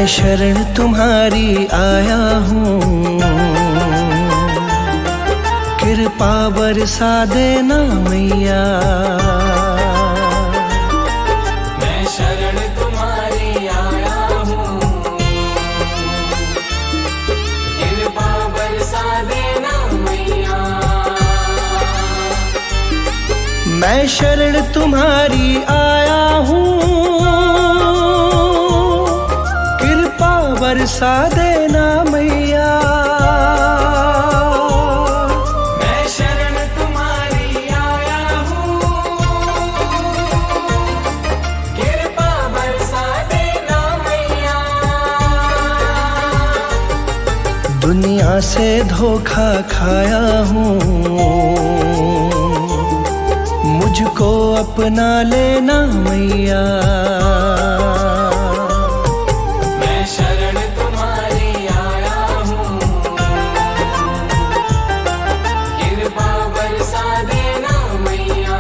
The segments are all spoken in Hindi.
शरण तुम्हारी आया हूँ, कृपा बरसा देना मैया। मैं शरण तुम्हारी आया हूँ, कृपा बरसा देना मैया। मैं शरण तुम्हारी आया हूँ, कृपा बरसा देना मैया। मैं शरण तुम्हारी आया हूँ, कृपा बरसा देना मैया। दुनिया से धोखा खाया हूँ, मुझको अपना लेना मैया। मैं शरण तुम्हारी आया हूँ, कृपा बरसा देना मैया।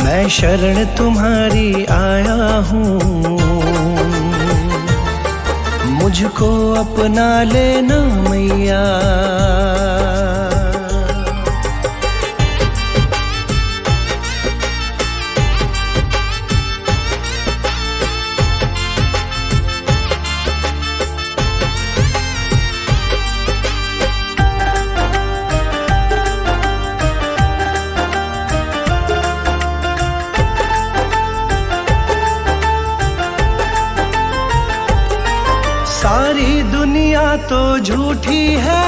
मैं शरण तुम्हारी आया हूँ, मुझको अपना लेना मैया। सारी दुनिया तो झूठी है,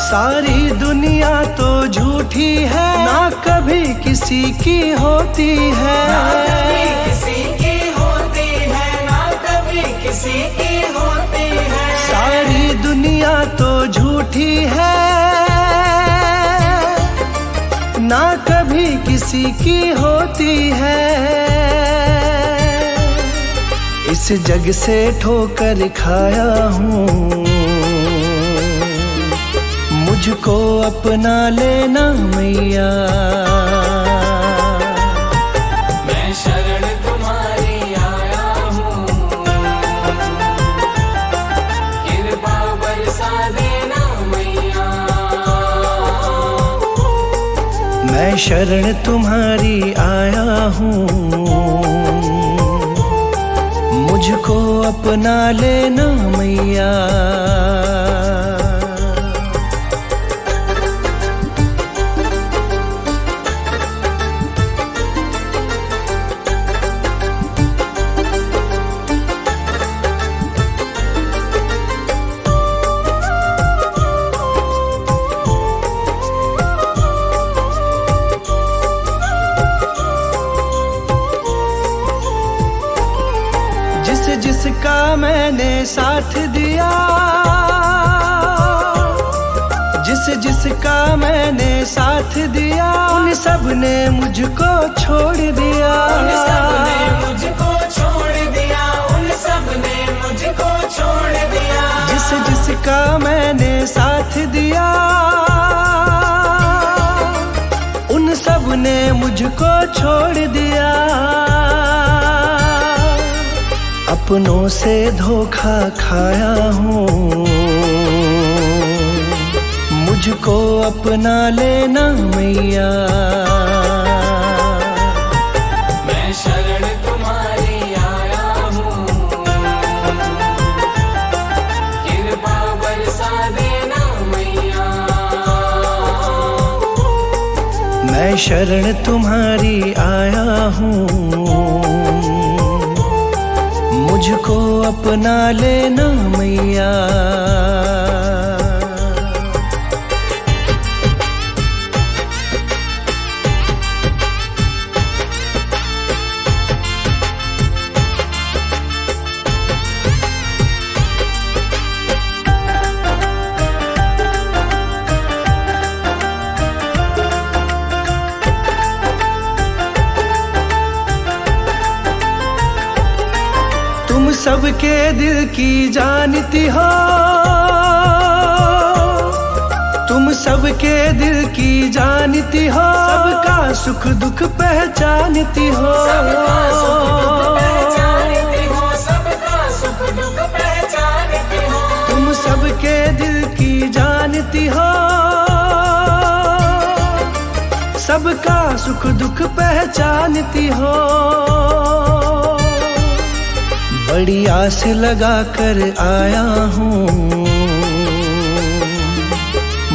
सारी दुनिया तो झूठी है, ना कभी किसी की होती है। ना कभी किसी की होती है, ना कभी किसी की होती है। सारी दुनिया तो झूठी है, ना कभी किसी की होती है। इस जग से ठोकर खाया हूँ, मुझको अपना लेना मैया। मैं शरण तुम्हारी आया हूँ, कृपा बरसा देना मैया। मैं शरण तुम्हारी आया हूँ, मुझको अपना लेना मैया। जिसका मैंने साथ दिया, जिसका मैंने साथ दिया, उन सब ने मुझको छोड़ दिया। उन सब ने मुझको छोड़ दिया, उन सब ने मुझको छोड़ दिया। जिसका मैंने साथ दिया, उन सब ने मुझको छोड़ दिया। अपनों से धोखा खाया हूँ, मुझको अपना लेना मैया। मैं शरण तुम्हारी आया हूँ, कृपा बरसा देना मैया। मैं शरण तुम्हारी आया हूँ, मुझको अपना लेना मैया। तुम सबके दिल की जानती हो, तुम सबके दिल की जानती हो, सबका सुख दुख पहचानती हो, सबका सुख दुख पहचानती हो, सबका सुख दुख पहचानती हो। तुम सबके दिल की जानती हो, सबका सुख दुख पहचानती हो। बड़ी आस लगा कर आया हूँ,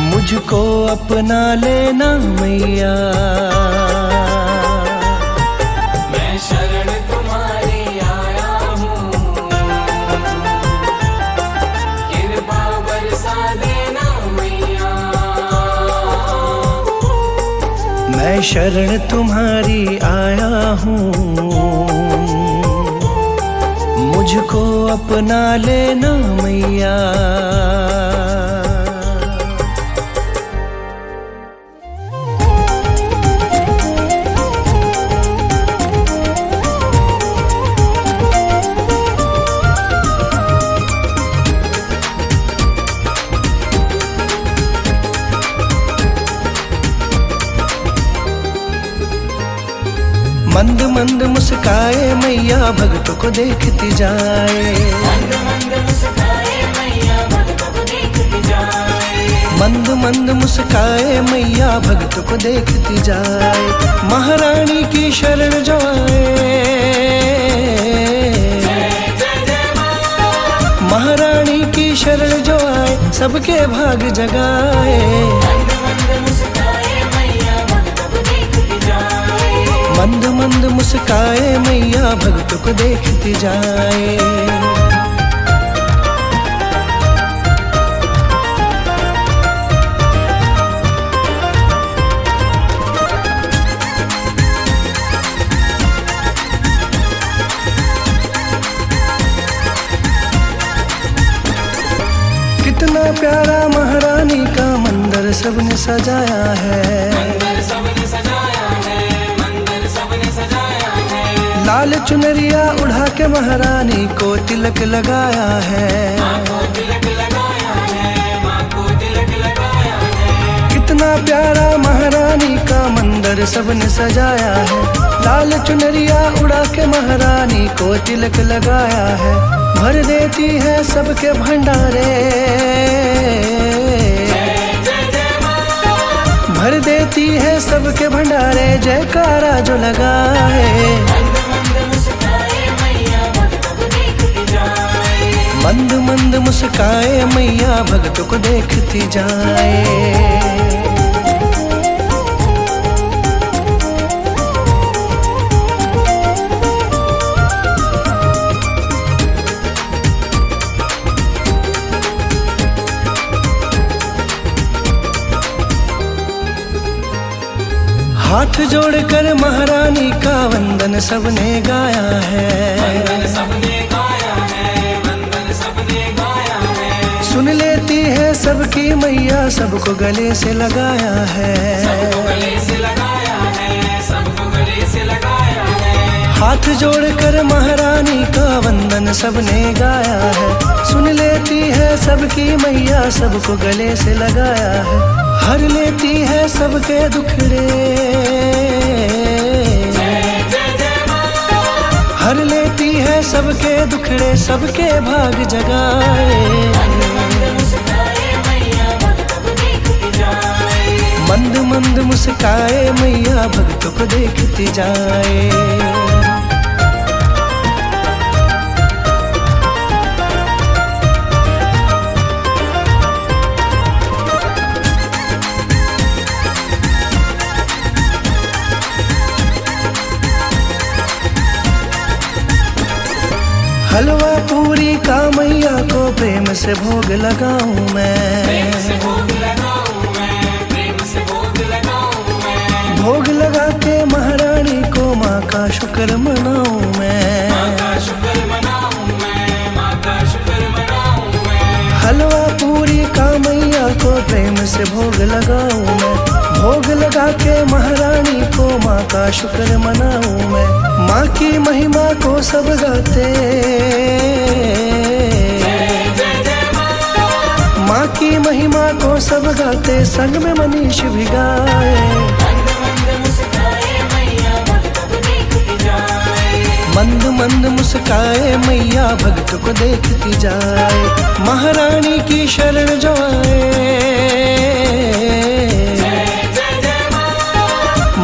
मुझको अपना लेना मैया। मैं शरण तुम्हारी आया हूँ, कृपा बरसा देना मैया। मैं शरण तुम्हारी आया हूँ, मुझको अपना लेना मैया। मंद मंद मुस्काए मैया भक्तों को देखती जाए, मंद मंद मुस्काए मैया भक्तों को देखती जाए। मंद मंद मुस्काए मैया भक्तों को देखती जाए। महारानी की शरण जो आए, महारानी की शरण जो आए, सबके भाग जगाए। मंद मंद मुस्काए मैया भक्तों को देखती जाए। कितना प्यारा महारानी का मंदिर सबने सजाया है, मंदिर सबने सजाया है, मंदिर सबने सजाया है। लाल चुनरिया उड़ा के महारानी को तिलक लगाया है, माँ को तिलक लगाया है, माँ को तिलक लगाया है। कितना प्यारा महारानी का मंदिर सबने सजाया है। लाल चुनरिया उड़ा के महारानी को तिलक लगाया है। भर देती है सबके भंडारे, भर देती है सबके भंडारे, जयकारा जो लगाए। मंद मंद मुस्काए मैया भक्तों को देखती जाए। हाथ जोड़कर महारानी का वंदन सबने गाया है, वंदन सबने गाया है, वंदन सबने गाया है। सुन लेती है सबकी मैया, सबको गले से लगाया है, सबको गले से लगाया है, सबको गले से लगाया है। हाथ जोड़कर महारानी का वंदन सबने गाया है। सुन लेती है सबकी मैया, सबको गले से लगाया है। हर लेती है सबके दुखड़े, हर लेती है सबके दुखड़े, सबके भाग जगाए। मंद मंद मुस्काए मैया भक्तों को देखती जाए। हलवा पूरी का मैया को प्रेम से भोग लगाऊं मैं, प्रेम से भोग लगाऊं मैं, प्रेम से भोग लगाऊं मैं। भोग लगा के महारानी को माँ का शुक्र मनाऊं मैं, माँ का शुक्र मनाऊं मैं, माँ का शुक्र मनाऊं मैं। हलवा पूरी का मैया को प्रेम से भोग लगाऊं मैं। भोग लगा के महारानी को माँ का शुक्र मनाऊं मैं। माँ की महिमा को सब गाते, माँ की महिमा को सब गाते, मुस्कुराते संग में मनीष भी गाए। मंद मंद मुस्काए मैया भक्त को देखती जाए। मंद मंद मुस्काए मैया भक्त को देखती जाए। महारानी की शरण जो आए,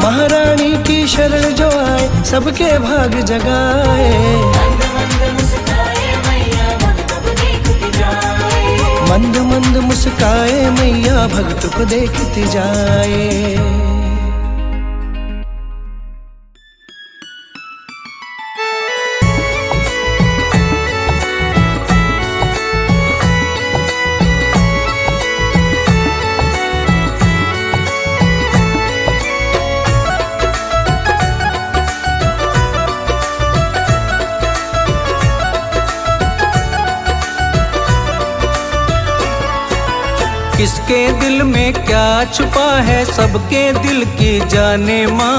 महारानी की शरण जो आए सबके भाग जगाए। मंद मंद मुस्काए मैया भक्त को देखती जाए। मंद मंद मुस्काए मैया भक्त को देखती जाए। किसके दिल में क्या छुपा है सबके दिल की जाने माँ।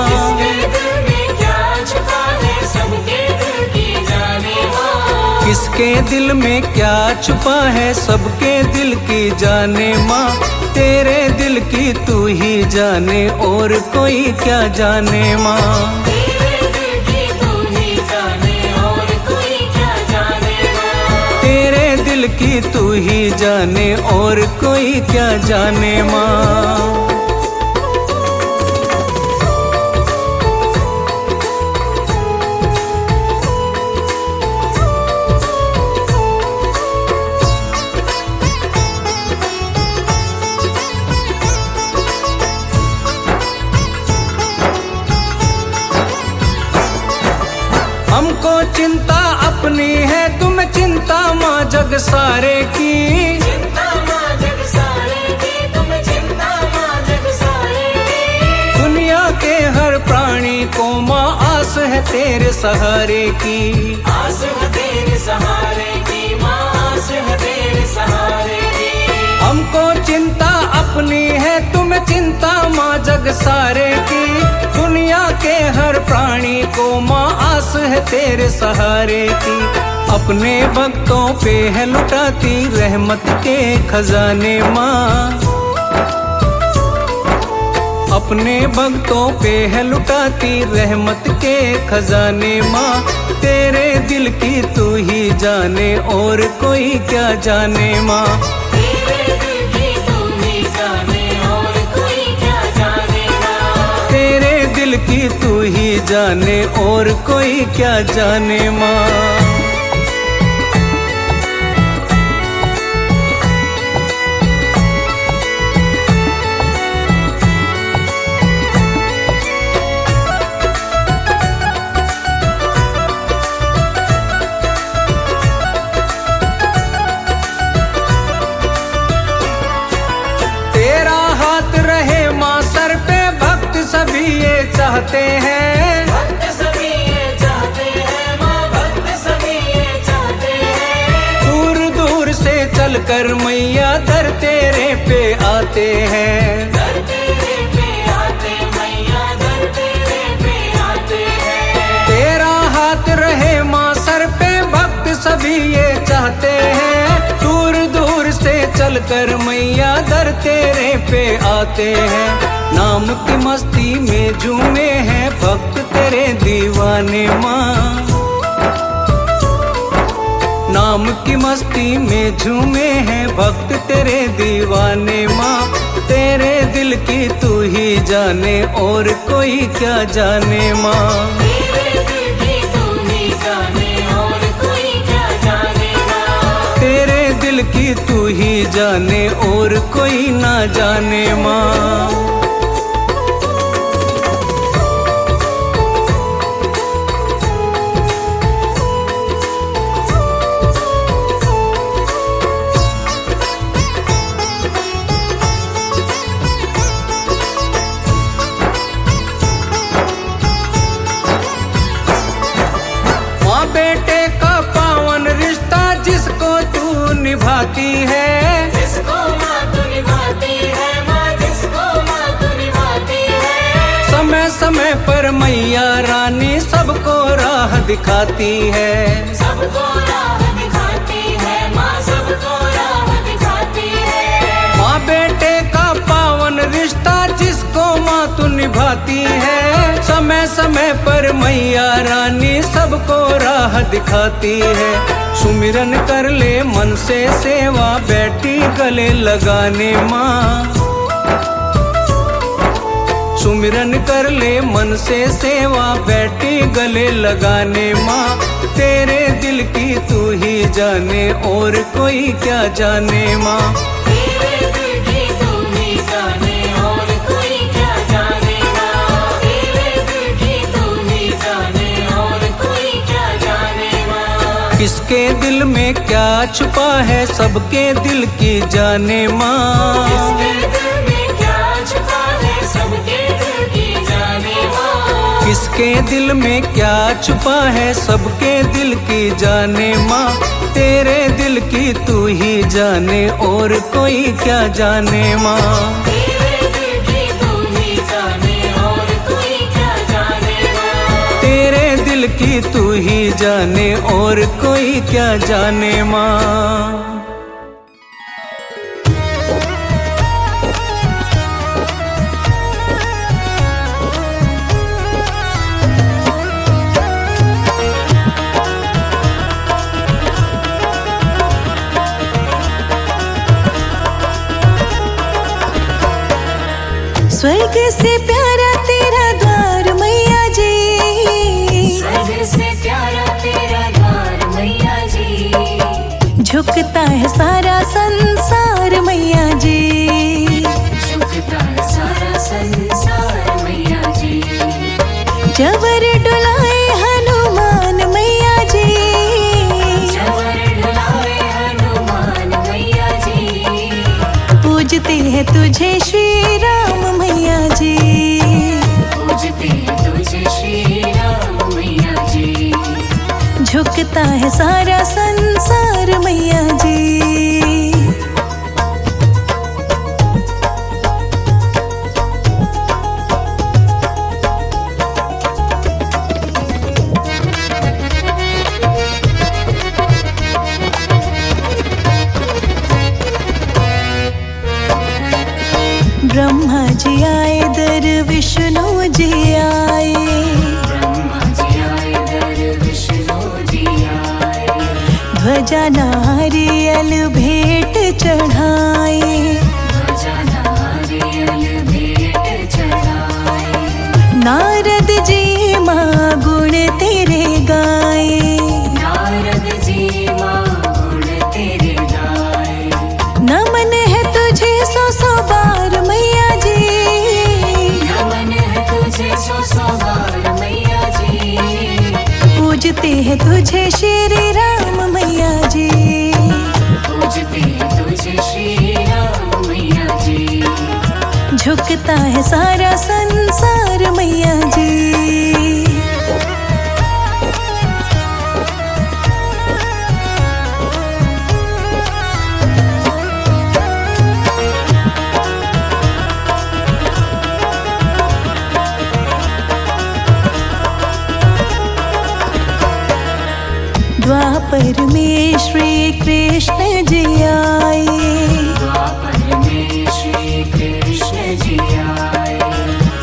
किसके दिल में क्या छुपा है सबके दिल की जाने माँ। किसके दिल में क्या छुपा है सबके दिल की जाने माँ। तेरे दिल की तू ही जाने और कोई क्या जाने माँ। तेरे दिल की तू ही जाने और कोई क्या जाने माँ। तेरे दिल की तू ही जाने और कोई क्या जाने माँ। हमको चिंता अपनी है तुम्हें चिंता माँ जग सारे की। चिंता माँ जग सारे की तुम चिंता माँ जग सारे की। दुनिया के हर प्राणी को माँ आस है तेरे सहारे की। आस है तेरे सहारे की माँ आस है तेरे सहारे की। हमको चिंता अपनी है तुम्हें चिंता माँ जग सारे की। दुनिया के हर प्राणी को माँ आस है तेरे सहारे की। अपने भक्तों पे है लुटाती रहमत के खजाने माँ। अपने भक्तों पे है लुटाती रहमत के खजाने माँ। तेरे दिल की तू ही जाने और कोई क्या जाने माँ। तेरे दिल की तू ही जाने और कोई क्या जाने माँ। तेरे दिल की तू ही जाने और कोई क्या जाने माँ। तेरा हाथ रहे माँ सर पे भक्त सभी ये चाहते हैं। भक्त सभी ये चाहते हैं माँ भक्त सभी ये चाहते हैं। दूर दूर से चलकर मैया दर तेरे पे आते हैं। दर तेरे पे आते मैया दर तेरे पे आते हैं। तेरा हाथ रहे माँ सर पे भक्त सभी ये चाहते हैं। दूर दूर से चलकर मैया दर तेरे पे आते हैं। नाम की मस्ती में झूमे हैं भक्त तेरे दीवाने माँ। नाम की मस्ती में झूमे हैं भक्त तेरे दीवाने माँ। तेरे दिल की तू ही जाने और कोई क्या जाने माँ। तेरे दिल की तू ही जाने और कोई क्या जाने माँ। तेरे दिल की तू ही जाने और कोई ना जाने माँ। माँ बेटे का पावन रिश्ता जिसको तू निभाती है। जिसको माँ तू निभाती है माँ जिसको माँ तू निभाती है। समय समय पर मैया रानी सबको राह दिखाती है। सबको राह दिखाती है माँ सबको राह दिखाती है। माँ बेटे है। समय समय पर मैया रानी सबको राह दिखाती है। सुमिरन कर ले मन से सेवा, बैठी गले लगाने माँ। सुमिरन कर ले मन से सेवा, बैठी गले लगाने माँ। तेरे दिल की तू ही जाने और कोई क्या जाने माँ। तेरे दिल की तू ही जाने और कोई क्या जाने माँ। तेरे दिल की तू ही जाने और कोई क्या जाने माँ। किसके दिल में क्या छुपा है सबके दिल की जाने माँ। किसके दिल में क्या छुपा है सबके दिल की जाने माँ। किसके दिल में क्या छुपा है सबके दिल की जाने माँ। तेरे दिल की तू ही जाने और कोई क्या जाने माँ। तेरे दिल की तू ही जाने और कोई क्या जाने माँ। तेरे दिल की तू ही जाने और कोई क्या जाने माँ। स्वर्ग से प्यारा तेरा द्वार मैया जी। स्वर्ग से प्यारा तेरा द्वार मैया जी। झुकता है सारा संसार मैया जी। झुकता है सारा संसार मैया जी। जबर डुलाए हनुमान मैया जी। जबर डुलाए हनुमान मैया जी। पूजते हैं तुझे श्री राम मैया जी। पूजते हैं तुझे श्री राम मैया जी। झुकता है सारा संसार मैया जी। ब्रह्मा जी आए दर विष्णु जी आए। ब्रह्मा जी आए दर विष्णु जी आए। ध्वजा नारियल भेंट चढ़ाए। ध्वजा नारियल भेंट चढ़ाए। नारद जी माँ गुण तेरे गाए। नारद जी माँ गुण तेरे गाए। नमन है तुझे सौ सौ बार मैया जी। नमन है तुझे सौ सौ बार मैया जी। पूजते हैं तुझे श्री राम मैया जी। पूजते हैं तुझे श्री राम मैया जी। झुकता है सारा संसार मैया जी। द्वापर में श्री कृष्ण जी आए। द्वापर में श्री कृष्ण जी आए।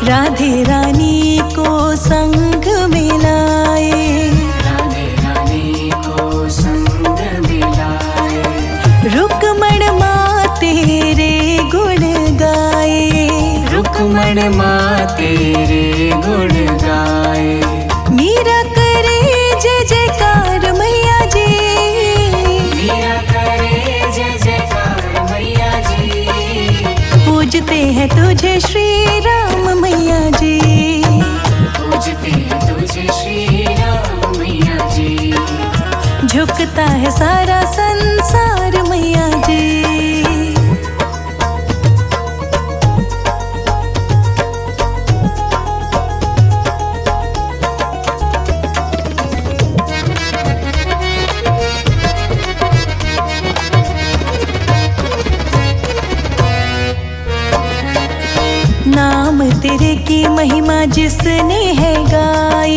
राधे रानी को संग मिलाए। राधे रानी को संग मिलाए। रुक्मण माँ तेरे गुण गाए। रुक्मण माँ तेरे गुण गाए। मीरा करे जय जयकार मैया जी। मीरा करे जय जयकार मैया जी। पूजते हैं तुझे श्री राम मैया जी। पूजते हैं तुझे श्री राम मैया जी। झुकता है सारा संसार मैया जी। नाम तेरे की महिमा जिसने है गाई।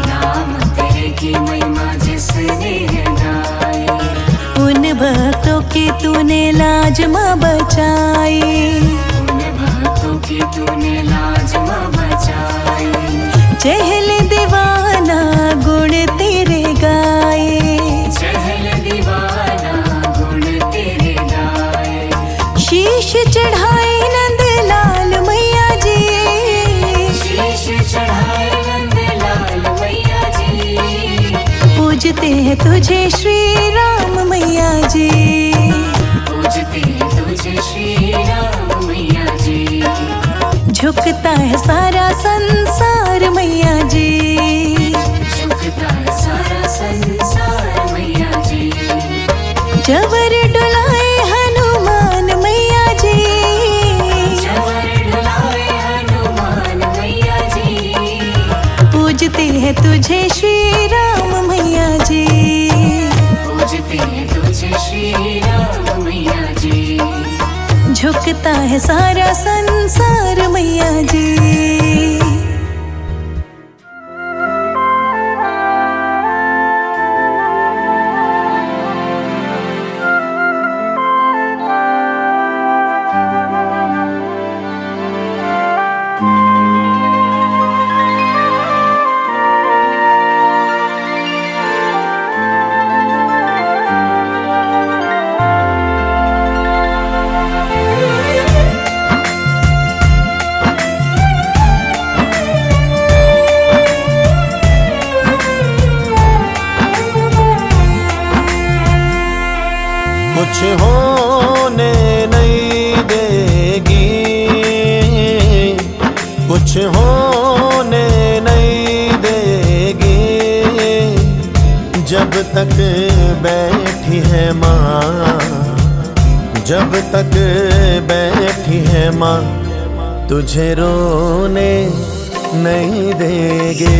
नाम तेरे की महिमा जिसने है गाई। उन भक्तों की तूने लाज माँ बचाई। उन भक्तों की तूने लाज माँ बचाई। हैं तुझे श्री राम मैया जी। पूजते हैं तुझे श्री राम मैया जी। झुकता है सारा संसार मैया जी। झुकता है सारा संसार मैया जी। जबर डुलाए हनुमान मैया जी। जबर डुलाए हनुमान मैया जी। पूजते हैं तुझे श्री राम मैया जी। पूजते हैं तुझे श्री राम मैया जी। झुकता है सारा संसार मैया जी। कुछ होने नहीं देगी, कुछ होने नहीं देगी, जब तक बैठी है माँ, जब तक बैठी है माँ, तुझे रोने नहीं देगी।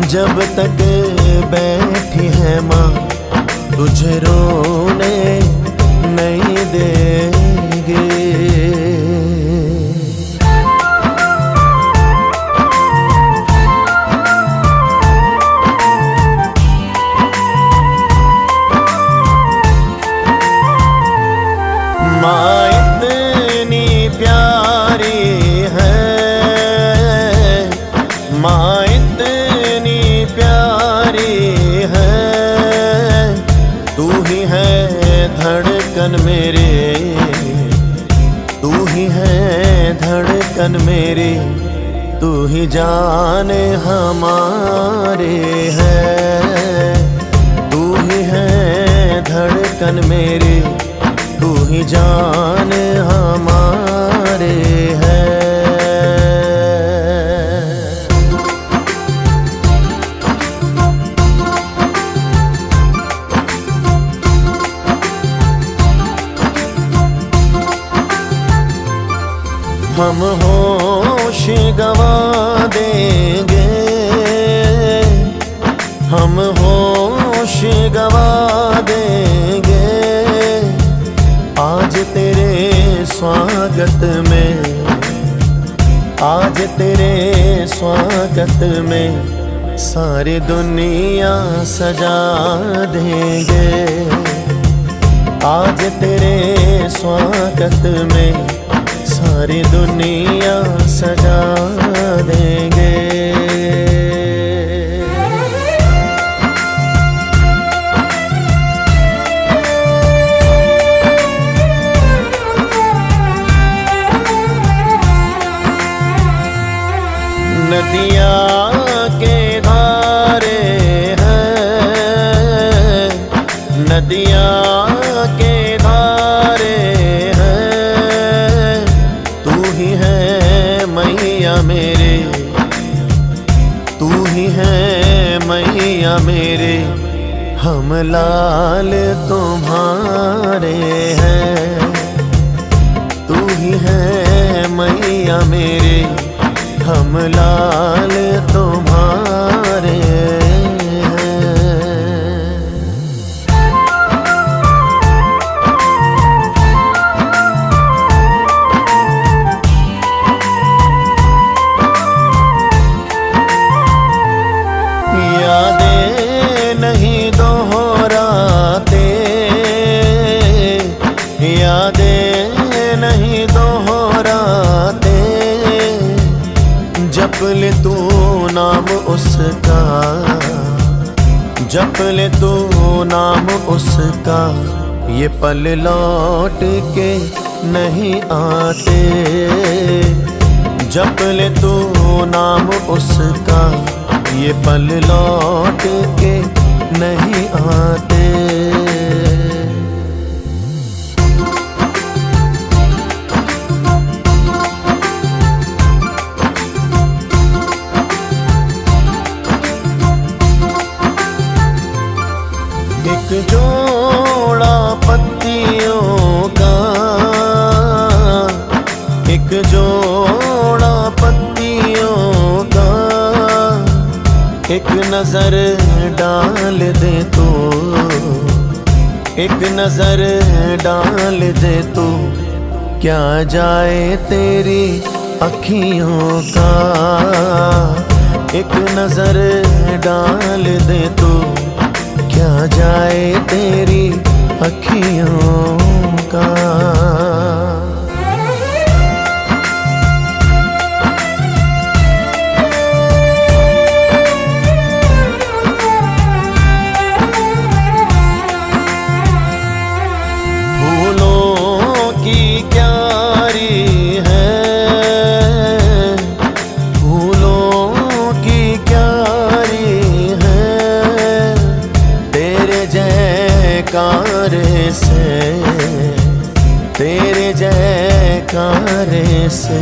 जब तक बैठी है माँ, तुझे रोने नहीं देंगे। माँ इतनी प्यारी है, माँ इतनी प्यारी है, तू ही है धड़कन मेरे, तू ही है धड़कन मेरी, तू ही जाने हमारे है, तू ही है धड़कन मेरी, तू ही जाने हमारे है। हम होश गवा देंगे, हम होश गवा देंगे, आज तेरे स्वागत में, आज तेरे स्वागत में सारी दुनिया सजा देंगे। आज तेरे स्वागत में सारी दुनिया सजा देंगे। नदियाँ के धारे हैं, नदियाँ के धारे हैं, तू ही है मैया मेरे, तू ही है मैया मेरे, हम लाल तुम्हारे हैं, तू ही है मैया मेरे, हम लाल तुम्हारे हैं। यादें नहीं दोहराते, यादें नहीं दोहराते, जप ले तू नाम उसका, जप ले तू नाम उसका, ये पल लौट के नहीं आते। जप ले तू नाम उसका, ये पल लौट के नहीं आते। एक जोड़ा पत्तियों का, एक जोड़ा पत्तियों का, एक नजर डाल दे तो, एक नजर डाल दे तो क्या जाए तेरी अखियों का। एक नजर डाल दे तो क्या जाए तेरी अखियों का। फूलों की क्यारी है, फूलों की क्यारी है, तेरे जयकारे से, तेरे जयकारे से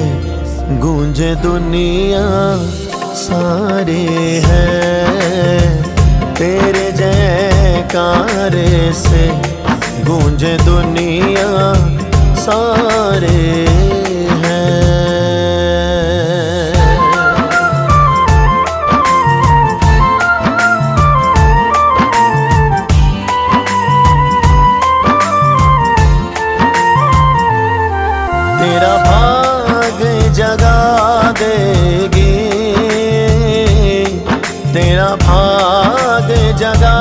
गूंजे दुनिया सारी है। तेरे जयकारे से गूंजे दुनिया सारे हैं। तेरा भाग जगा देगी, तेरा भाग जगा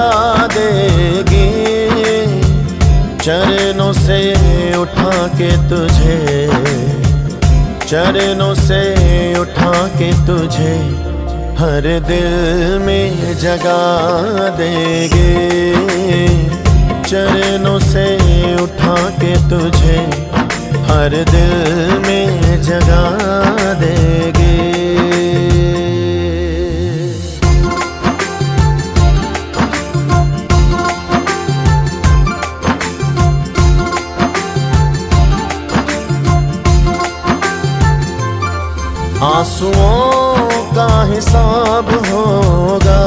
देगी, चरणों से उठा के तुझे, चरणों से उठा के तुझे हर दिल में जगा देगी। चरणों से उठा के तुझे हर दिल में जगा देगी। आंसुओं का हिसाब होगा,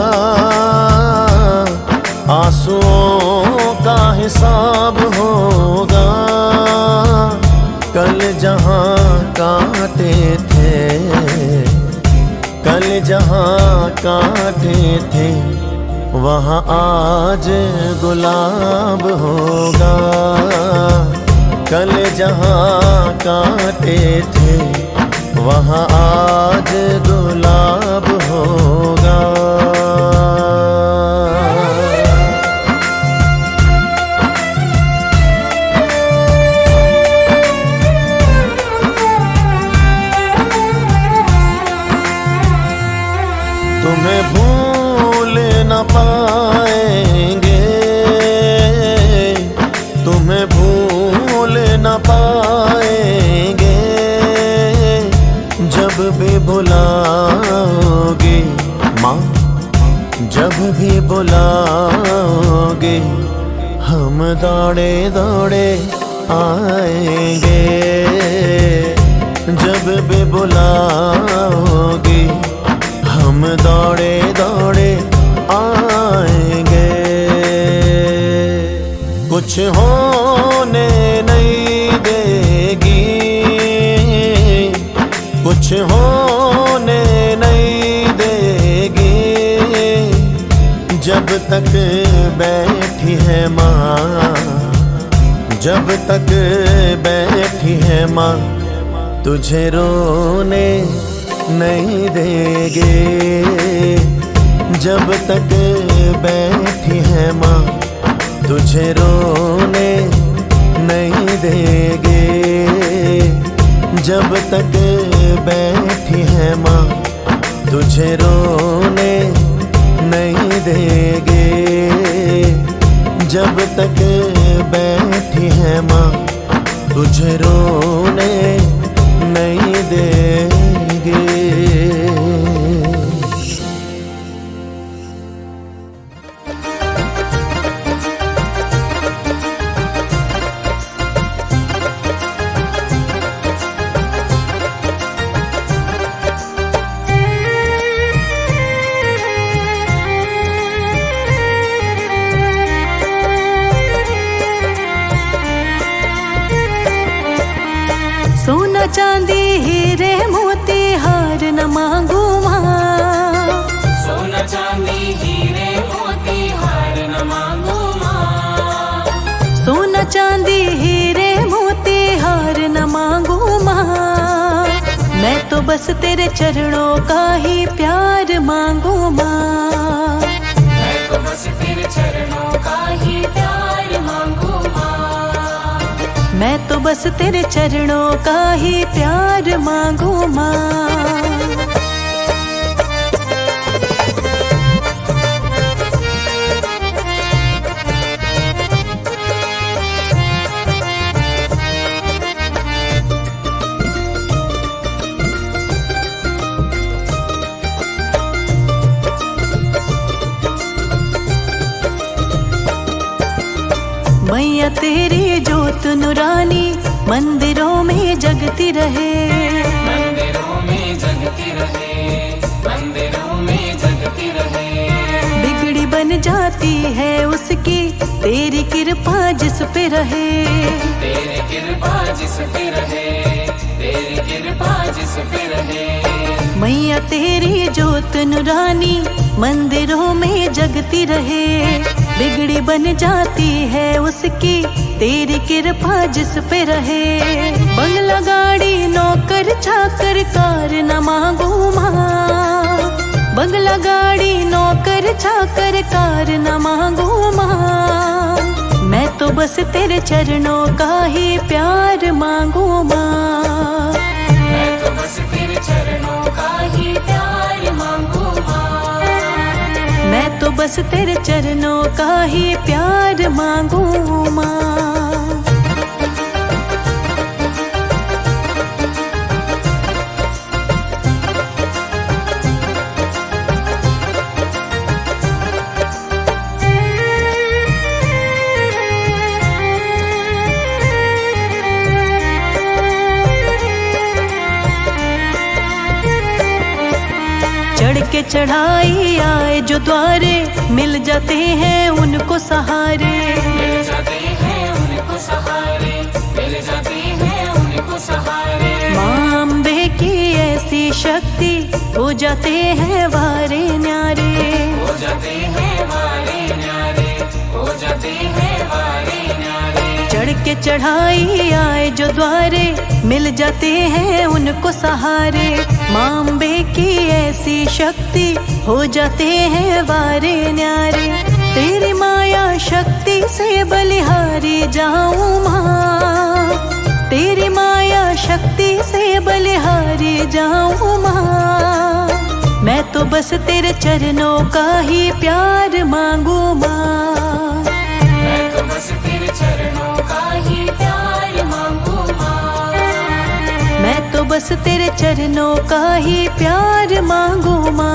आंसुओं का हिसाब होगा, कल जहाँ काटे थे, कल जहाँ काटे थे, वहाँ आज गुलाब होगा। कल जहाँ काटे थे, वहाँ आज गुलाब होगा। तुम्हें भूल न पाएंगे, तुम्हें भूल न पाएंगे, जब भी बुलाओगे माँ, जब भी बुलाओगे हम दौड़े दौड़े आएंगे। जब भी बुलाओगे हम दौड़े दौड़े आएंगे। कुछ होने नहीं देगी, कुछ होने नहीं देगी, जब तक बैठी है माँ, जब तक बैठी है माँ, तुझे रोने नहीं देगे। जब तक बैठी है माँ, तुझे रोने नहीं देगे। जब तक बैठी है माँ, तुझे रोने नहीं देगे। जब तक बैठी है माँ, तुझे रोने नहीं देगे। चांदी हीरे मोती हार न मांगू माँ, मैं तो बस तेरे चरणों का ही प्यार मांगू माँ। मैं तो बस तेरे चरणों का ही प्यार मांगू माँ। मैं तो बस तेरे चरणों का ही प्यार मांगू माँ। मैया तेरी जोत नुरानी मंदिरों में जगती रहे, मंदिरों में जगती रहे, मंदिरों में जगती रहे। बिगड़ी बन जाती है उसकी तेरी कृपा जिस पे रहे, तेरी कृपा जिस पे रहे, तेरी कृपा जिस पे रहे। मैया तेरी जोत नुरानी मंदिरों में जगती रहे, बिगड़ी बन जाती है उसकी तेरी कृपा जिस पे रहे। बंगला गाड़ी नौकर चाकर कार न मांगू माँ, बंगला गाड़ी नौकर चाकर कार न मांगू माँ। मैं तो बस तेरे चरणों का ही प्यार मांगू माँ। मैं तो बस तेरे चरणों का ही प्यार मांगू माँ। मैं तो बस तेरे चरणों का ही प्यार मांगू माँ। चढ़ के चढ़ाई आए जो द्वारे मिल जाते हैं उनको सहारे, मिल जाते हैं उनको सहारे, मिल जाते हैं उनको सहारे। माँ अम्बे की ऐसी शक्ति हो जाते हैं वारे न्यारे, हो जाते हैं वारे न्यारे, हो जाते हैं वारे न्यारे। चढ़ के चढ़ाई आए जो द्वारे मिल जाते हैं उनको सहारे। माँ अम्बे की ऐसी शक्ति हो जाते हैं वारे न्यारे। तेरी माया शक्ति से बलिहारी जाऊं माँ, तेरी माया शक्ति से बलिहारी जाऊं माँ। मैं तो बस तेरे चरणों का ही प्यार मांगू माँ। मैं तो बस तेरे चरणों का ही प्यार मांगू माँ। मैं तो बस तेरे चरणों का ही प्यार मांगू माँ।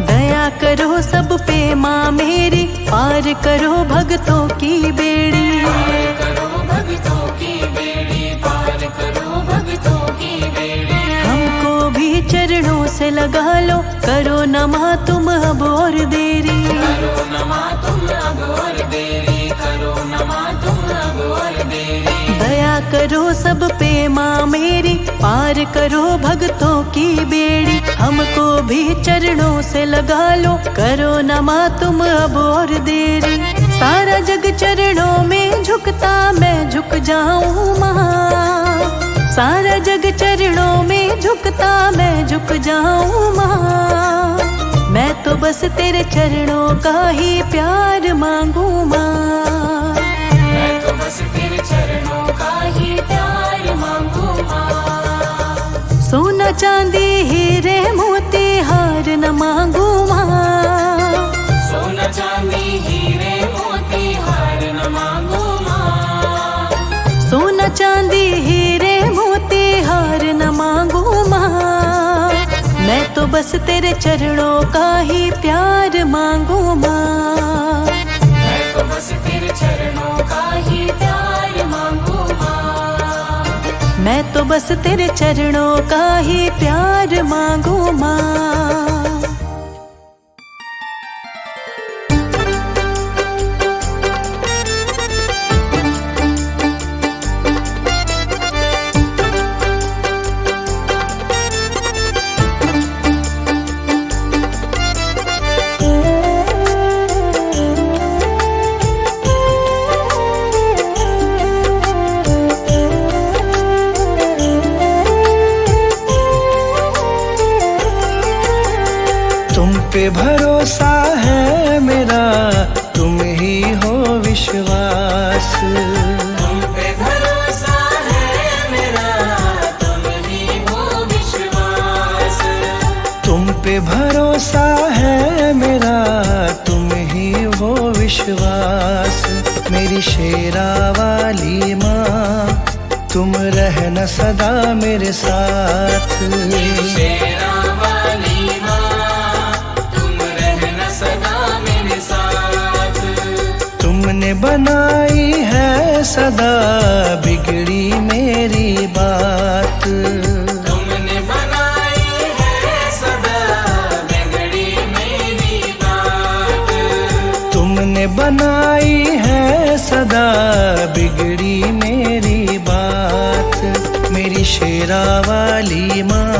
दया करो सब पे माँ मेरी, पार करो भक्तों की बेड़ी। पार करो भक्तों की बेड़ी, पार करो भक्तों की बेड़ी। हमको भी चरणों से लगा लो, करो न माँ तुम अब और देरी। करो न माँ तुम अब और देरी, करो न माँ तुम अब और देरी। दया करो सब पे माँ मेरी, पार करो भक्तों की बेड़ी। हमको भी चरणों से लगा लो, करो न माँ तुम अब और देरी। सारा जग चरणों में झुकता मैं झुक जाऊं माँ, सारा जग चरणों में झुकता मैं झुक जाऊं माँ। मैं तो बस तेरे चरणों का ही प्यार मांगू माँ। मैं तो बस तेरे चरणों का ही प्यार मांगू माँ। सोना चांदी हीरे मोती हार न मांगू माँ, सोना चांदी हीरे मोती हार न मांगू माँ। सोना चांदी हीरे मोती हार न मांगू माँ। मैं तो बस तेरे चरणों का ही प्यार मांगू माँ। मैं तो बस तेरे चरणों का ही प्यार मांगू माँ। मैं तो बस तेरे चरणों का ही प्यार मांगू माँ। तुम पे भरोसा है मेरा, तुम ही हो विश्वास। तुम पे भरोसा है मेरा, तुम ही हो विश्वास। तुम पे भरोसा है मेरा, तुम ही हो विश्वास। मेरी शेरा वाली माँ, तुम रहना सदा मेरे साथ। शेरा वाली माँ, तुम रहना सदा मेरे साथ। तुमने बनाई है सदा बिगड़ी मेरी बात। तुमने बनाई है सदा बिगड़ी मेरी बात। तुमने बनाई है सदा बिगड़ी मेरी बात। मेरी शेरा वाली माँ,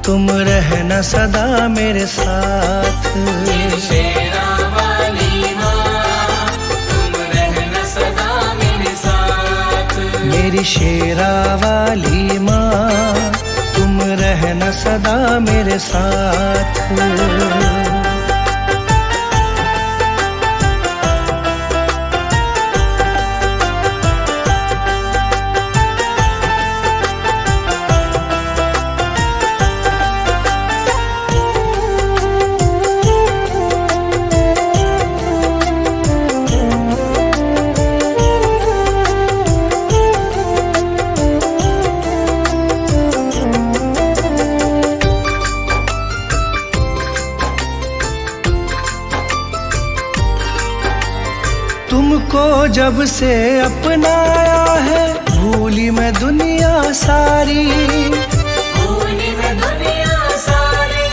तुम रहना सदा मेरे साथ। शेरा वाली माँ, तुम रहना सदा मेरे साथ। मेरी शेरा वाली माँ, तुम रहना सदा मेरे साथ। तुमको जब से अपनाया है, भूली मैं दुनिया सारी। भूली मैं दुनिया सारी,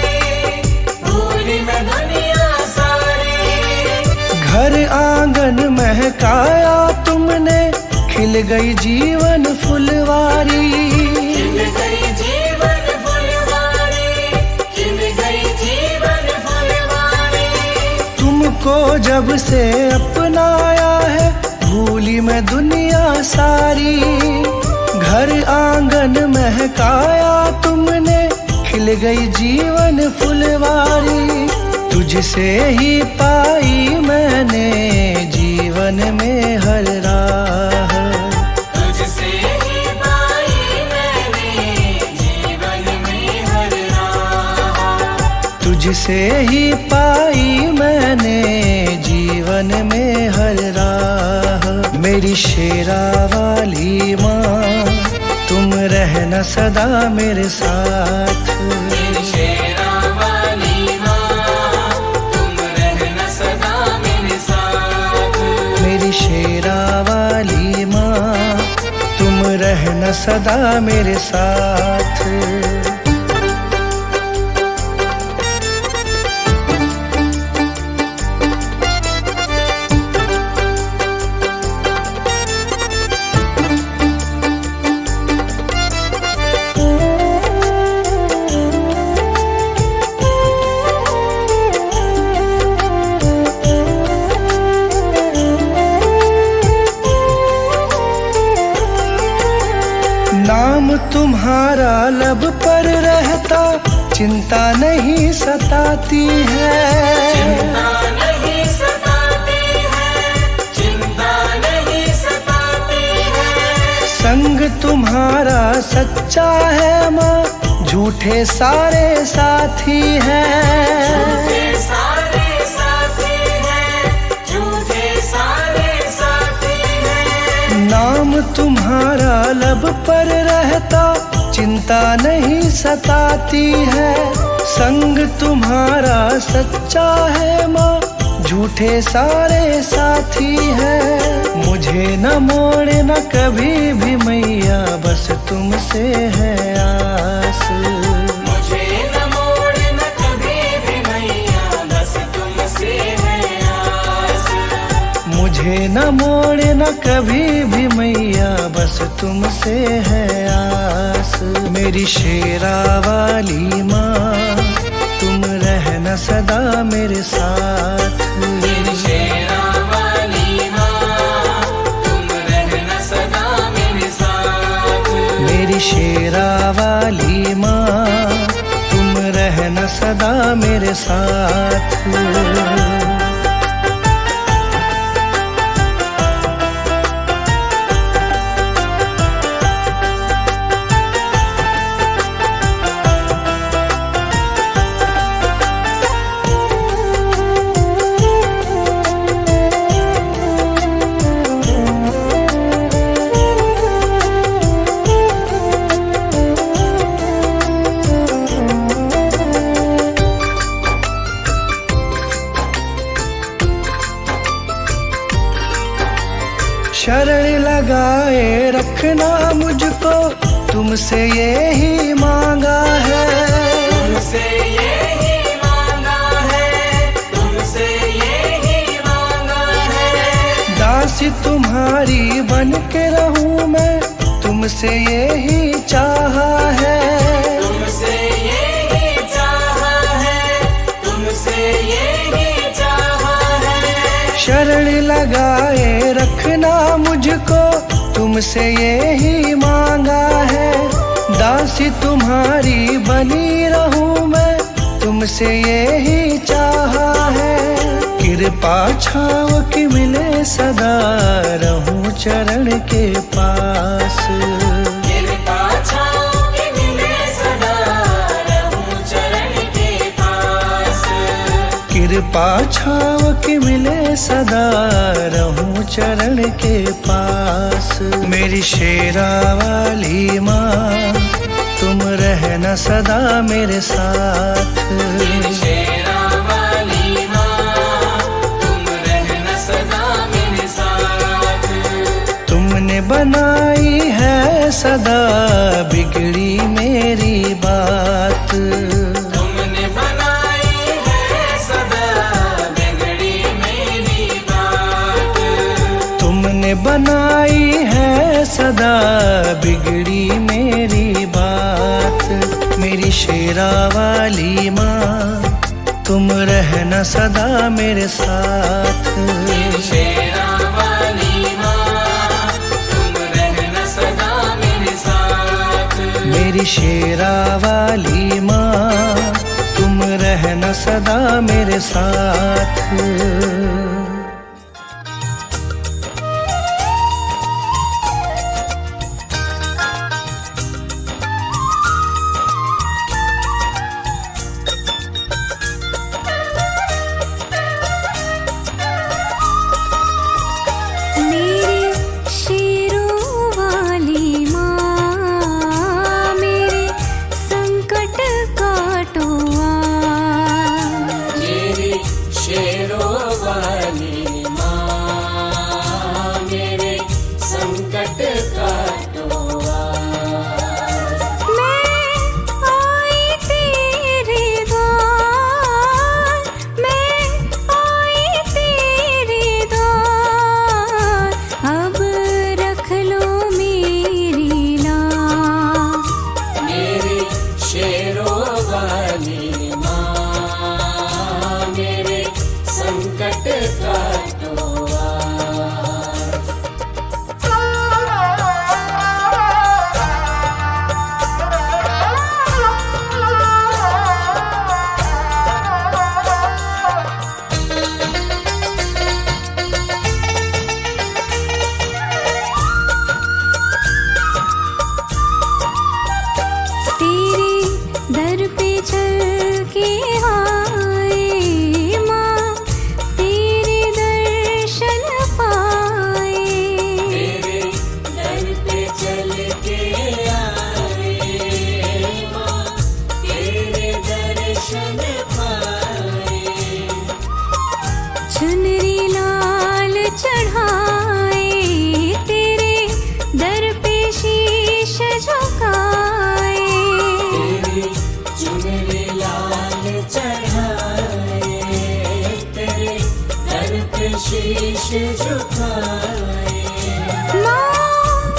भूली मैं दुनिया सारी। घर आंगन महकाया तुमने, खिल गई जीवन फुलवारी। खिल गई जीवन फुलवारी, खिल गई जीवन फुलवारी। तुमको जब से अपनाया है, भूली मैं दुनिया सारी। घर आंगन महकाया तुमने, खिल गई जीवन फुलवारी। तुझसे ही पाई मैंने जीवन में हर राह। तुझसे ही पाई मैंने जीवन में हर राह। तुझसे ही पाई मैंने जीवन में हर राह। मेरी शेरा वाली माँ, तुम रहना सदा मेरे साथ। मेरी शेरा वाली माँ, तुम रहना सदा मेरे साथ। मेरी शेरा वाली माँ, तुम रहना सदा मेरे साथ। नाम तुम्हारा लब पर रहता, चिंता नहीं सताती है। चिंता नहीं सताती है, चिंता नहीं सताती है। संग तुम्हारा सच्चा है माँ, झूठे सारे साथी हैं। झूठे सारे साथी हैं, झूठे सारे साथी हैं। नाम तुम्हारा लब पर रहता, चिंता नहीं सताती है। संग तुम्हारा सच्चा है माँ, झूठे सारे साथी हैं। मुझे न मोड़ना कभी भी मैया, बस तुमसे है आस। मुझे न मोड़ना कभी भी मैया, बस तुमसे है आस। मुझे न मोड़ना कभी भी मैया, बस तुमसे है आस। मेरी शेरा वाली माँ, तुम रहना सदा मेरे साथ। मेरी शेरा वाली माँ, तुम रहना सदा मेरे साथ। मेरी शेरा वाली माँ, तुम रहना रहना सदा मेरे साथ। शरण लगाए रखना मुझको, तुमसे ये ही मांगा है, तुमसे यही मांगा है, तुमसे यही मांगा है। दासी तुम्हारी बन के रहूं मैं, तुमसे यही चाहा है, तुमसे यही चाहा है, तुमसे यही चाहा है। शरण लगाए रखना मुझको, तुमसे यही मांगा है। दासी तुम्हारी बनी रहूं मैं, तुमसे यही चाहा है। कृपा छाव की मिले सदा, रहूं चरण के पास। कृपा छाव की मिले सदा, रहूं चरण के पास। कृपा छाव की मिले सदा, रहूं चरण के पास। मेरी शेरा वाली माँ, तुम रहना सदा मेरे साथ। शेरा वाली माँ, तुम रहना सदा मेरे साथ। तुमने बनाई है सदा बिगड़ी मेरी बात। तुमने बनाई है सदा बिगड़ी मेरी बात। तुमने बनाई है सदा बिगड़ी मेरी बात। मेरी शेरा वाली माँ, तुम रहना सदा मेरे साथ। शेरा वाली माँ, तुम रहना सदा मेरे साथ। मेरी शेरा वाली माँ, तुम रहना सदा मेरे साथ। शीश झुकाए। माँ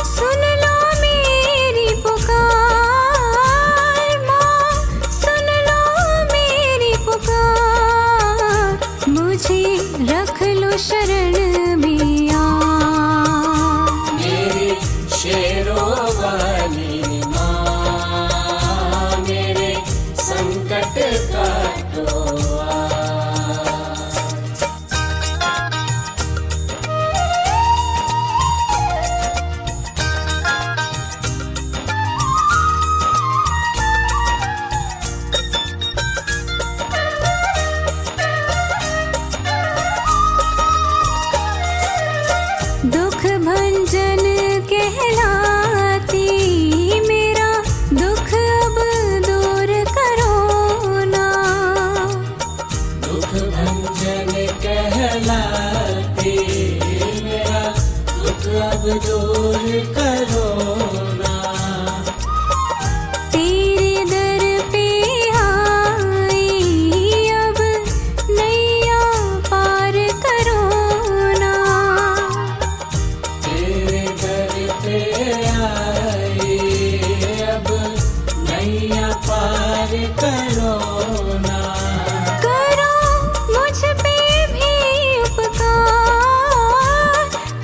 सुन लो मेरी पुकार, माँ सुन लो मेरी पुकार, मुझे रख लो शरण में आ। मेरी शेरों वाली माँ, मेरे संकट दूर करो ना। तेरे दर पे आई अब नैया पार करो ना। तेरे दर पे आई अब नैया पार करो ना। करो मुझ पे भी उपकार,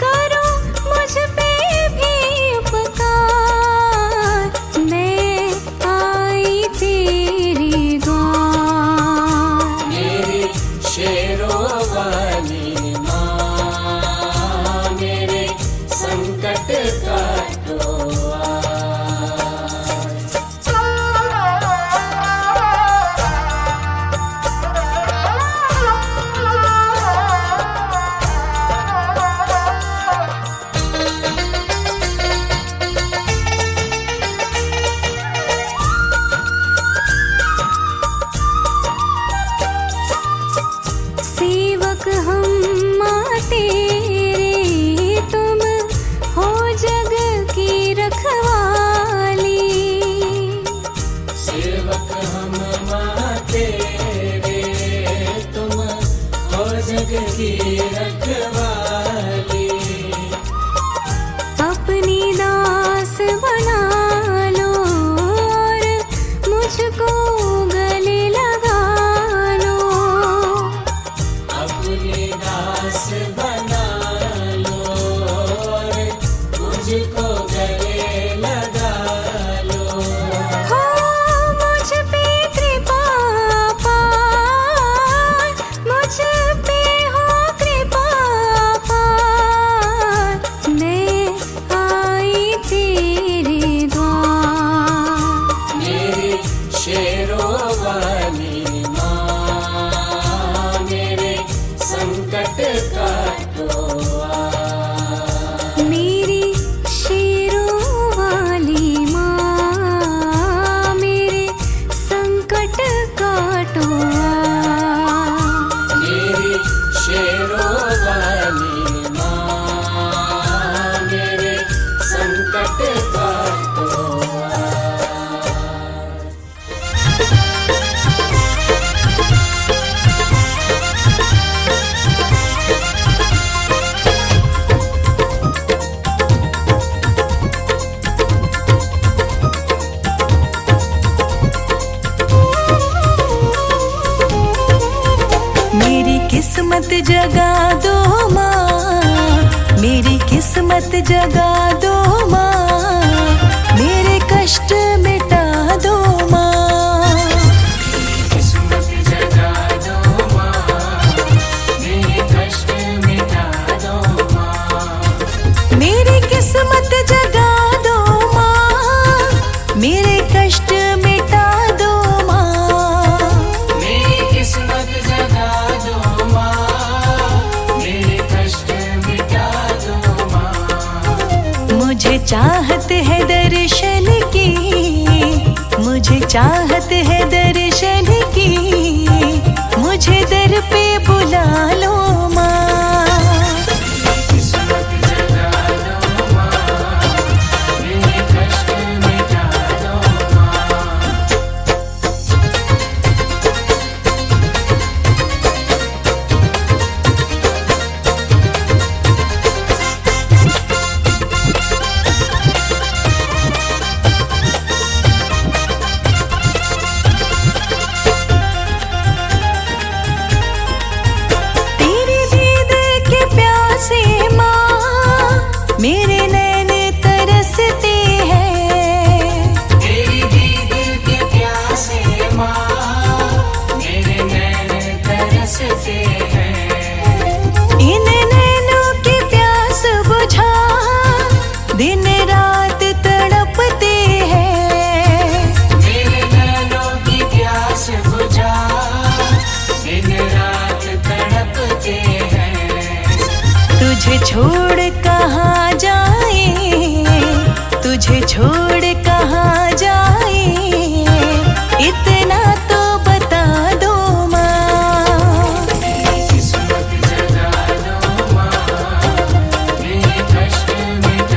करो मुझ पे भी उपकार, मैं आई तेरी द्वार। मेरी शेरों वाली माँ, मेरे संकट काटो सेवक हम माँ तेरे, तुम हो जग की रखवाली। सेवक हम माँ तेरे, तुम हो जग की रखवाली। अपनी दास बना लो और मुझको गले लगा लो। अपनी दास बना लो और मुझको गले लगा लो। हो मुझ पे कृपा पार, मुझ पे हो कृपा पार, मैं आई तेरे द्वार। मेरी शेरों वाली माँ, मेरे संकट काटो मेरी शेरों वाली माँ, मेरे संकट काटो। मेरी शेरों वाली माँ, मेरे संकट काटो। मेरी किस्मत जगा दो माँ, मेरी किस्मत जगा दो माँ, मेरे कष्ट मिटा दो माँ। किस्मत जगा दो माँ, मेरे कष्ट मिटा दो माँ। मेरी किस्मत जगा दो माँ, मेरे कष्ट मिटा दो माँ। मेरी किस्मत जगा दो माँ, मेरे कष्ट मिटा दो माँ। मुझे चाहत है दर्शन की, मुझे चाहत है दर्शन की, मुझे दर पे बुला लो माँ। किस्मत जगा दो माँ, मेरे कष्ट मिटा दो माँ। तेरी दीद के प्यासे माँ, मेरे नैन तरसते हैं। तेरी दीद के प्यासे माँ, मेरे नैन तरसते हैं। इन नैनों की प्यास बुझा दिन रात तड़पते हैं। मेरे नैनों की प्यास बुझा दिन रात तड़पते हैं। तुझे छोड़ कहाँ जाए, तुझे छोड़ कहाँ जाए, इतना तो बता दो माँ। किस्मत जगा दो माँ, मेरे कष्ट मिटा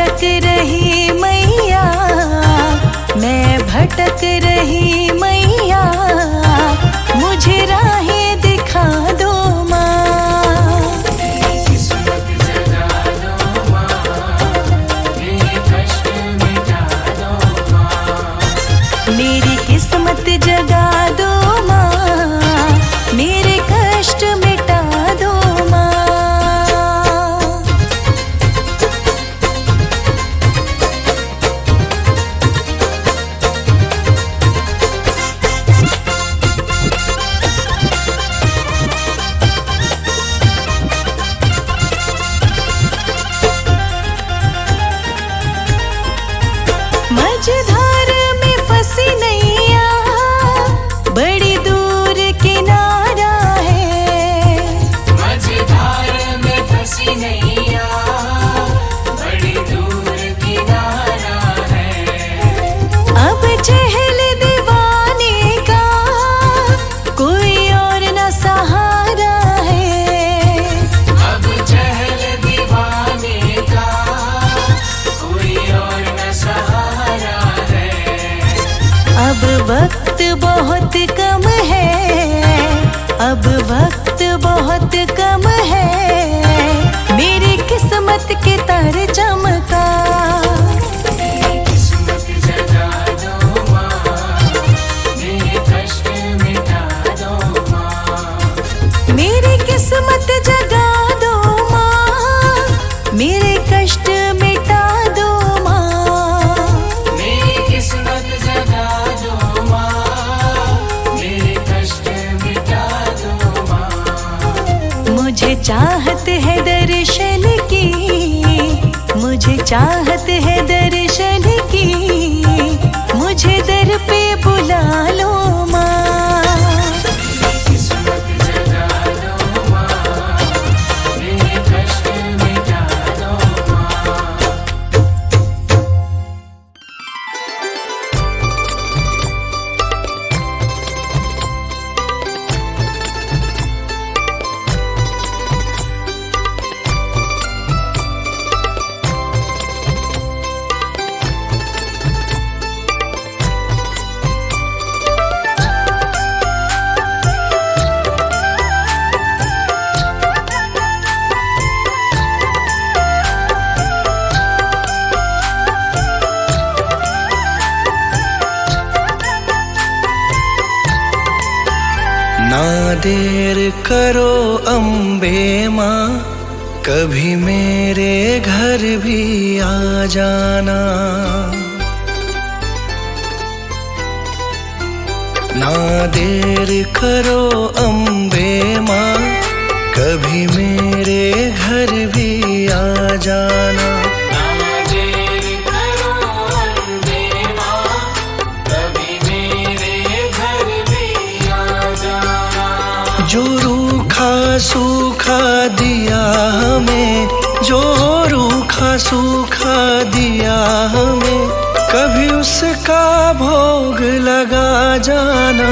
भटक रही मैया, मैं भटक रही मैया, मुझे राहें दिखा दो माँ। किस्मत जगा दो माँ, मेरे कष्ट मिटा दो माँ। मेरी किस्मत जगा दो माँ, मेरे कष्ट मिटा दो माँ। मझधार में फंसी नैया, बड़ी दूर किनारा है। मझधार में फंसी नैया, बड़ी दूर किनारा है। अब चहल दीवाने का कोई और न सहारा है। अब चहल दीवाने का कोई और न सहारा है। अब वक्त बहुत कम है, अब वक्त बहुत कम है, मेरी किस्मत के तारे चमका। किस्मत जगा दो माँ, मेरे कष्ट मिटा दो माँ। मेरी किस्मत जगा दो माँ, मेरे कष्ट मिटा दो माँ। मेरी किस्मत जगा दो माँ, मेरे कष्ट मिटा दो माँ। मुझे चाहत है दर्शन की, मुझे चाहत है दर्शन की, मुझे दर पे बुला लो माँ। किस्मत जगा दो माँ, मेरे कष्ट मिटा दो माँ। ना देर करो अम्बे माँ, कभी मेरे घर भी आ जाना। ना देर करो अम्बे माँ, कभी मेरे घर भी आ जाना। ना देर करो अम्बे माँ, कभी मेरे घर भी आ जाना। जो रूखा सूखा दिया हमें, जो रूखा सूखा दिया हमें, कभी उसका भोग लगा जाना।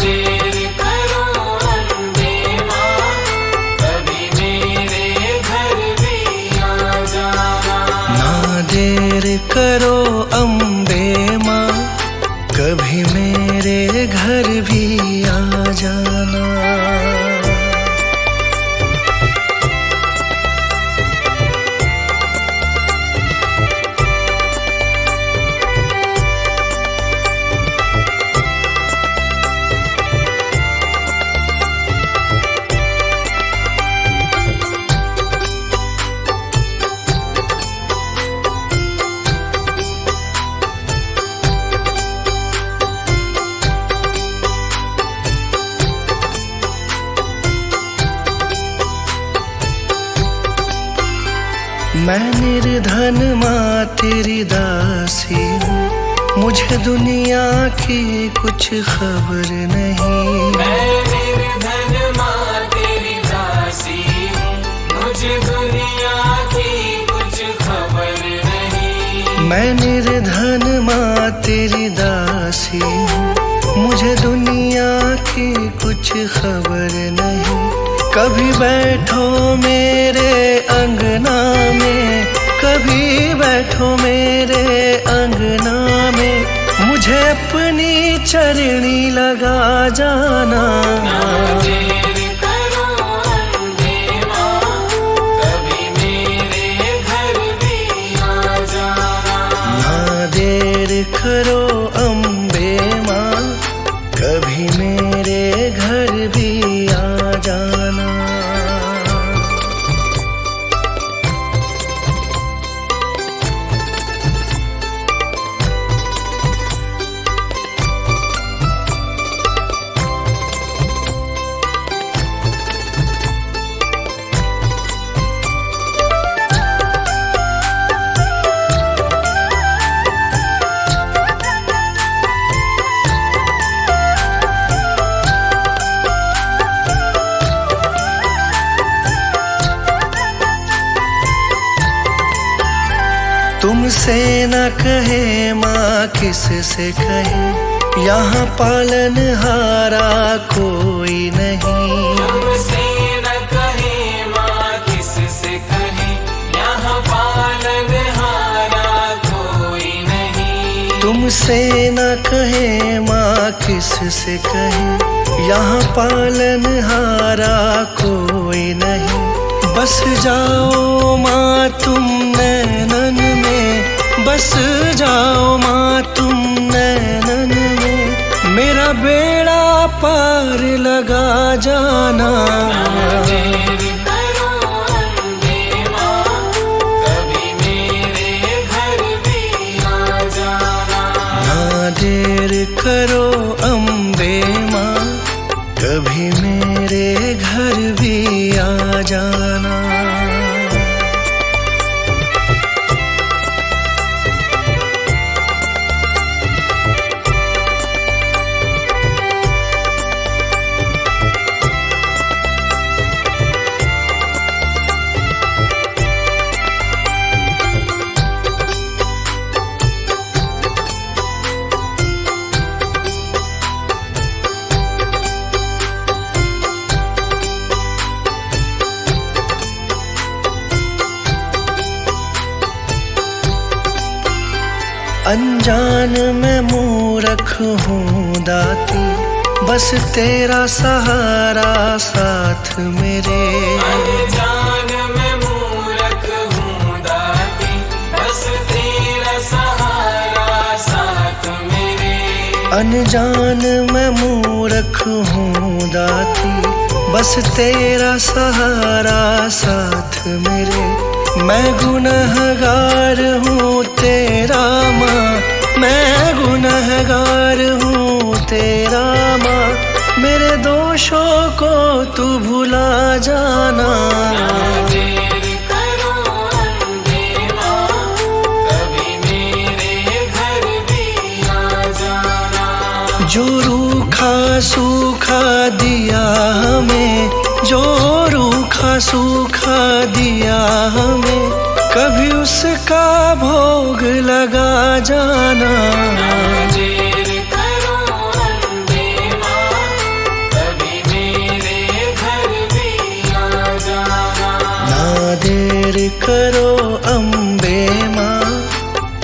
देर करो अम्बे माँ, कभी मेरे घर भी आ जाना। ना देर करो अम्बे माँ, कभी मेरे घर भी आ जाना। मैं निर्धन माँ तेरी दासी हूँ, मुझे दुनिया की कुछ खबर नहीं। मैं निर्धन माँ तेरी दासी हूँ, मुझे दुनिया की कुछ खबर नहीं। मैं निर्धन माँ तेरी दासी हूँ, मुझे दुनिया की कुछ खबर नहीं। कभी बैठो मेरे अंगना में, कभी चरणी लगा जाना। देर करो अम्बे माँ, कभी मेरे घर भी आ जाना। ना देर करो अम्बे माँ, कभी मेरे घर भी आ जाना। तुमसे न कहे माँ किससे कहे, यहाँ पालनहारा कोई नहीं। तुमसे न कहे माँ किससे कहे, यहाँ पालनहारा कोई नहीं। तुमसे न कहे माँ किससे कहे, यहाँ पालनहारा कोई नहीं। बस जाओ माँ तुम नैनन में, बस जाओ माँ तुम नैनन में, मेरा बेड़ा पार लगा जाना। देर करो अम्बे माँ, कभी मेरे घर भी आ जाना। ना देर करो अम्बे माँ, कभी मेरे घर भी आ जाना। अनजान में मूर्ख हूँ दाती, बस तेरा सहारा साथ मेरे। अनजान में मूर्ख हूँ दाती, बस तेरा सहारा साथ मेरे। अनजान में मूर्ख हूँ दाती, बस तेरा सहारा साथ मेरे। मैं गुनहगार हूँ तेरा माँ, मैं गुनहगार हूँ तेरा माँ, मेरे दोषों को तू भुला जाना। देर करो अम्बे माँ, कभी मेरे घर भी आ जाना। जो रूखा सूखा दिया हमें, जो रूखा सूखा दिया हमें, कभी उसका भोग लगा जाना। देर करो अम्बे माँ, कभी मेरे घर भी आ जाना। ना देर करो अम्बे माँ,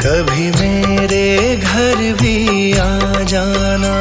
कभी मेरे घर भी आ जाना।